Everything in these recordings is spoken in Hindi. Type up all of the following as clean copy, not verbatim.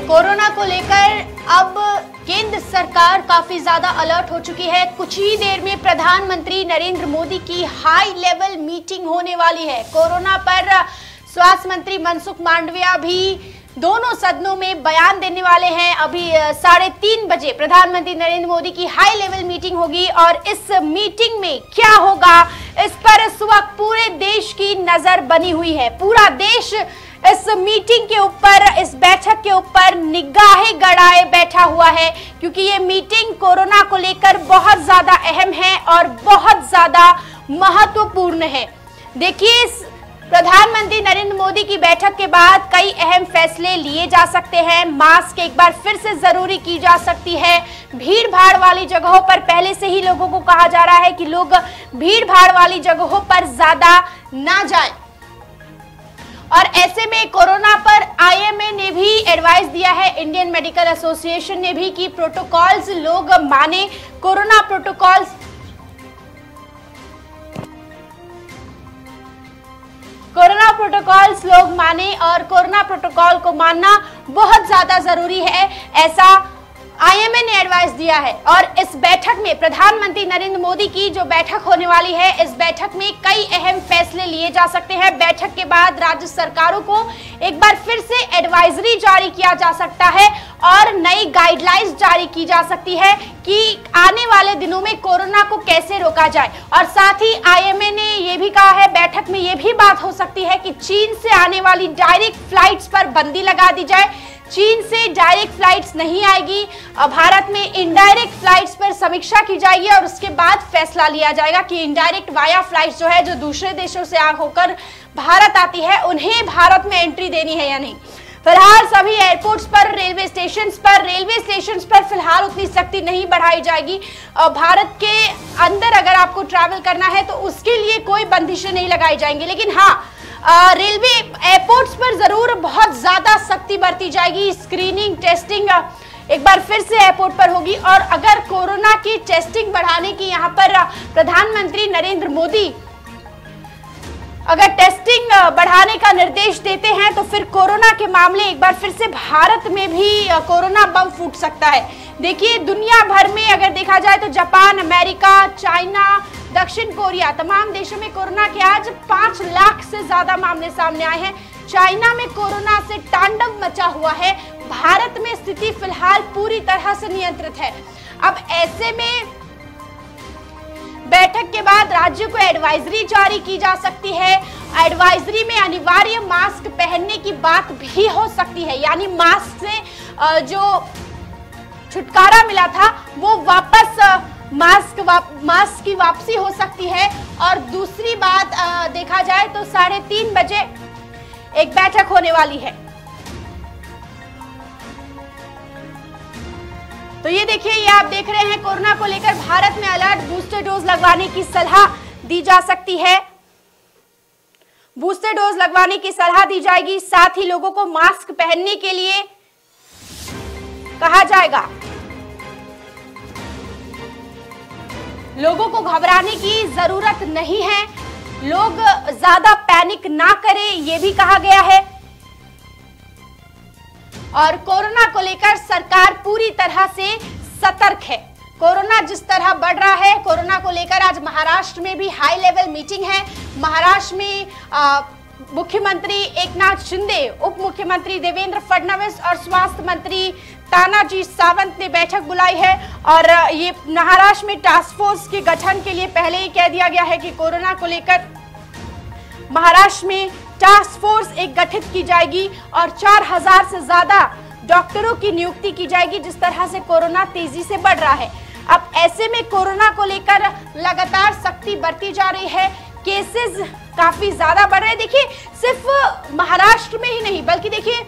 कोरोना को लेकर अब केंद्र सरकार काफी ज्यादा अलर्ट हो चुकी है। कुछ ही देर में प्रधानमंत्री नरेंद्र मोदी की हाई लेवल मीटिंग होने वाली है। कोरोना पर स्वास्थ्य मंत्री मनसुख मांडविया भी दोनों सदनों में बयान देने वाले हैं। अभी 3:30 बजे प्रधानमंत्री नरेंद्र मोदी की हाई लेवल मीटिंग होगी और इस मीटिंग में क्या होगा इस पर इस वक्त पूरे देश की नजर बनी हुई है। पूरा देश इस मीटिंग के ऊपर, इस बैठक के ऊपर निगाहें गड़ाए बैठा हुआ है, क्योंकि ये मीटिंग कोरोना को लेकर बहुत ज्यादा अहम है और बहुत ज्यादा महत्वपूर्ण है। देखिए, प्रधानमंत्री नरेंद्र मोदी की बैठक के बाद कई अहम फैसले लिए जा सकते हैं। मास्क एक बार फिर से जरूरी की जा सकती है। भीड़ भाड़ वाली जगहों पर पहले से ही लोगों को कहा जा रहा है कि लोग भीड़ भाड़ वाली जगहों पर ज्यादा ना जाएं। और ऐसे में कोरोना पर आईएमए ने भी एडवाइस दिया है, इंडियन मेडिकल एसोसिएशन ने भी, कि प्रोटोकॉल्स लोग माने। कोरोना प्रोटोकॉल्स लोग माने और कोरोना प्रोटोकॉल को मानना बहुत ज्यादा जरूरी है, ऐसा आईएमए ने एडवाइस दिया है। और इस बैठक में प्रधानमंत्री नरेंद्र मोदी की जो बैठक होने वाली है, इस बैठक में कई अहम फैसले लिए जा सकते हैं। बैठक के बाद राज्य सरकारों को एक बार फिर से एडवाइजरी जारी किया जा सकता है और नई गाइडलाइंस जारी की जा सकती है कि आने वाले दिनों में कोरोना को कैसे रोका जाए। और साथ ही आईएमए ने यह भी कहा है, बैठक में यह भी बात हो सकती है कि चीन से आने वाली डायरेक्ट फ्लाइट्स पर बंदी लगा दी जाए। चीन से डायरेक्ट फ्लाइट्स नहीं आएगी, भारत में इनडायरेक्ट फ्लाइट्स पर समीक्षा की जाएगी और उसके बाद फैसला लिया जाएगा कि इनडायरेक्ट वाया फ्लाइट्स जो है, जो दूसरे देशों से होकर भारत आती है, उन्हें भारत में एंट्री देनी है या नहीं। फिलहाल सभी एयरपोर्ट्स पर, रेलवे स्टेशन पर फिलहाल उतनी सख्ती नहीं बढ़ाई जाएगी। भारत के अंदर अगर आपको ट्रैवल करना है तो उसके लिए कोई बंदिशें नहीं लगाई जाएंगी, लेकिन हाँ, रेलवे एयरपोर्ट्स पर जरूर बहुत ज्यादा सख्ती बरती जाएगी। स्क्रीनिंग, टेस्टिंग एक बार फिर से एयरपोर्ट पर होगी। और अगर कोरोना की टेस्टिंग बढ़ाने की यहाँ पर प्रधानमंत्री नरेंद्र मोदी अगर टेस्टिंग बढ़ाने का निर्देश देते हैं तो फिर कोरोना के मामले एक बार फिर से भारत में भी कोरोना बम फूट सकता है। देखिए, दुनिया भर में अगर देखा जाए तो जापान, अमेरिका, चाइना, दक्षिण कोरिया, तमाम देशों में कोरोना के आज 5 लाख से ज्यादा मामले सामने आए हैं। चाइना में कोरोना से तांडव मचा हुआ है। भारत में स्थिति फिलहाल पूरी तरह से नियंत्रित है। अब ऐसे में बैठक के बाद राज्यों को एडवाइजरी जारी की जा सकती है। एडवाइजरी में अनिवार्य मास्क पहनने की बात भी हो सकती है, यानी मास्क से जो छुटकारा मिला था वो वापस मास्क की वापसी हो सकती है। और दूसरी बात देखा जाए तो 3:30 बजे एक बैठक होने वाली है। तो ये देखिए, ये आप देख रहे हैं, कोरोना को लेकर भारत में अलर्ट। बूस्टर डोज लगवाने की सलाह दी जा सकती है। बूस्टर डोज लगवाने की सलाह दी जाएगी। साथ ही लोगों को मास्क पहनने के लिए कहा जाएगा। लोगों को घबराने की जरूरत नहीं है, लोग ज्यादा पैनिक ना करें, यह भी कहा गया है। और कोरोना को लेकर सरकार पूरी तरह से सतर्क है। कोरोना जिस तरह बढ़ रहा है, कोरोना को लेकर आज महाराष्ट्र में भी हाई लेवल मीटिंग है। महाराष्ट्र में मुख्यमंत्री एकनाथ शिंदे, उप मुख्यमंत्री देवेंद्र फडणवीस और स्वास्थ्य मंत्री तानाजी सावंत ने बैठक बुलाई है। और ये महाराष्ट्र में टास्क फोर्स के गठन के लिए पहले ही कह दिया गया है कि कोरोना को लेकर महाराष्ट्र में टास्क फोर्स एक गठित की जाएगी और 4000 से ज्यादा डॉक्टरों की नियुक्ति की जाएगी, जिस तरह से कोरोना तेजी से बढ़ रहा है। अब ऐसे में कोरोना को लेकर लगातार सख्ती बरती जा रही है। केसेस काफी ज्यादा बढ़ रहे हैं। देखिए, सिर्फ महाराष्ट्र में ही नहीं, बल्कि देखिए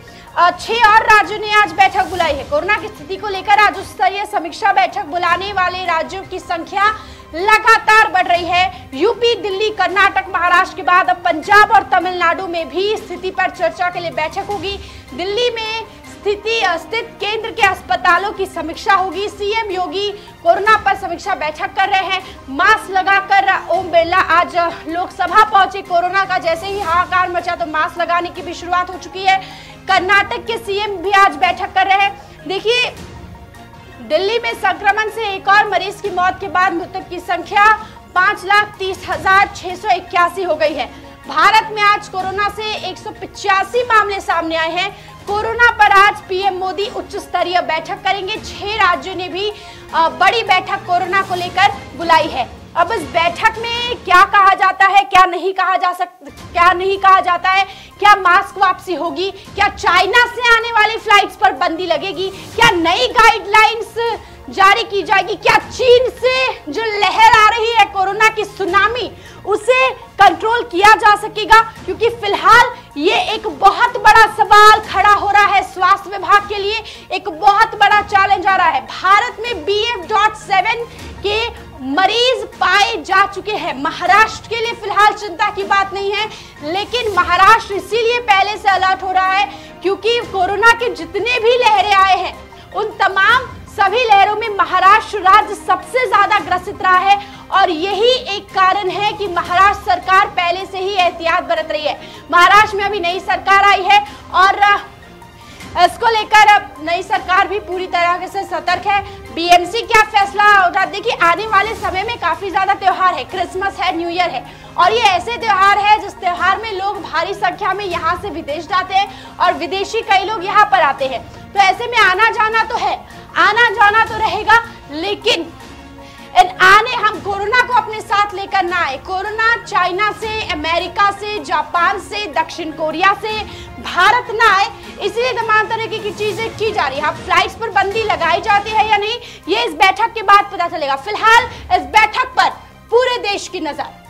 6 और राज्यों ने आज बैठक बुलाई है। कोरोना की स्थिति को लेकर आज उच्च स्तरीय समीक्षा बैठक बुलाने वाले राज्यों की संख्या लगातार बढ़ रही है। यूपी, दिल्ली, कर्नाटक, महाराष्ट्र के बाद अब पंजाब और तमिलनाडु में भी स्थिति पर चर्चा के लिए बैठक होगी। दिल्ली में स्थित केंद्र के अस्पतालों की समीक्षा होगी। सीएम योगी कोरोना पर समीक्षा बैठक कर रहे हैं। मास्क लगाकर ओम बिरला आज लोकसभा पहुंचे। कोरोना का जैसे ही हाहाकार मचा तो मास्क लगाने की भी शुरुआत हो चुकी है। कर्नाटक के सीएम भी आज बैठक कर रहे हैं। देखिए, दिल्ली में संक्रमण से एक और मरीज की मौत के बाद मृतक की संख्या 5,30,681 हो गई है। भारत में आज कोरोना से 185 मामले सामने आए हैं। कोरोना पर आज पीएम मोदी उच्च स्तरीय बैठक करेंगे। 6 राज्यों ने भी बड़ी बैठक कोरोना को लेकर बुलाई है। अब इस बैठक में क्या कहा जाता है, क्या नहीं कहा जाता है, क्या मास्क वापसी होगी, क्या चाइना से आने वाली फ्लाइट्स पर बंदी लगेगी, क्या नई गाइडलाइंस जारी की जाएगी, क्या चीन से जो लहर आ रही है कोरोना की सुनामी उसे कंट्रोल किया जा सकेगा, क्योंकि फिलहाल ये एक बहुत बड़ा सवाल खड़ा हो रहा है। स्वास्थ्य विभाग के लिए एक बहुत बड़ा चैलेंज आ रहा है। भारत में BF.7 के मरीज पाए जा चुके हैं। महाराष्ट्र के लिए फिलहाल चिंता की बात नहीं है, लेकिन महाराष्ट्र इसीलिए पहले से अलर्ट हो रहा है क्योंकि कोरोना के जितने भी लहरें आए हैं उन तमाम सभी लहरों में महाराष्ट्र राज्य सबसे ज्यादा ग्रसित रहा है, और यही एक कारण है कि महाराष्ट्र सरकार पहले से ही एहतियात बरत रही है। महाराष्ट्र में अभी नई सरकार आई है और इसको लेकर अब नई सरकार भी पूरी तरह से सतर्क है। बीएमसी क्या फैसला होगा, देखिए आने वाले समय में काफी ज्यादा त्योहार है, क्रिसमस है, न्यू ईयर है, और ये ऐसे त्योहार है जिस त्योहार में लोग भारी संख्या में यहाँ से विदेश जाते हैं और विदेशी कई लोग यहाँ पर आते हैं। तो ऐसे में आना जाना तो है, आना जाना तो रहेगा, लेकिन हम कोरोना को अपने साथ लेकर ना आए। कोरोना चाइना से, अमेरिका से, जापान से, दक्षिण कोरिया से भारत ना आए, इसलिए तमाम तरीके की चीजें की जा रही है। अब फ्लाइट्स पर बंदी लगाई जाती है या नहीं, ये इस बैठक के बाद पता चलेगा। फिलहाल इस बैठक पर पूरे देश की नजर।